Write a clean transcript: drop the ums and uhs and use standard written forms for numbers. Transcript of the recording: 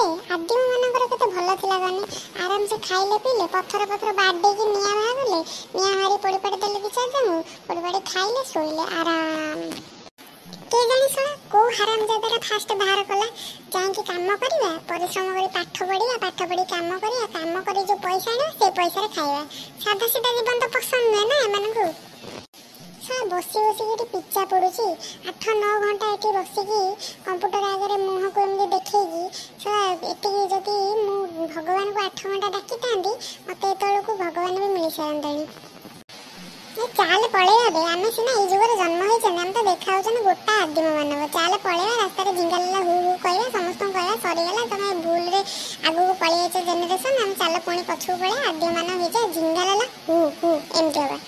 ଏବେ ଆଦିମ ମାନଙ୍କର କେତେ ଭଲ ଥିଲା ଗନି ଆରାମ से ଖାଇଲେ ପିଇଲେ ପଥର ପଥର ବାଡେଇକି ନିଆଁ ବାହାଗଲେ ନିଆଁ ହାରି ପୋଡ଼ି ପାଡ଼ି ଦେଲେ ଦି ଚାରି ଜଣ ପୋଡ଼ି ପାଡ଼ି ଖାଇଲେ ଶୋଇଲେ ଆରାମ के जानी सुना को हराम जादारा फास्ट बाहर कला जाइके काम करवा परिश्रम करी पाठ पढ़ी काम करिया काम करी जो पैसा आना से पैसा रे खाइबा सादा सीधा जीवन तो पसंद नहीं ना एमानकु सा बसी बसी पिज्जा पड़ुची 8-9 घंटा एटी बसिकी कंप्यूटर आगे मुह को एमती देखी सा एति जदि मु भगवान को 8 घंटा डाकी तांदी मते एतळ को भगवान भी मिल सारंतानी ये चाल पळेवा बे आमे सिना ई जुगरे जन्म होई छन हम तो देखा होछन गोटा आदिम मानव चाल पळेवा रास्ता रे जिंगाला हु हु कहया समस्त कहया सरी गेला तमे भूल रे आगु को पळेया छ जनरेशन हम चाल पुणी पछु पळे आदिम मानव हे जे जिंगाला हु हु एम केवा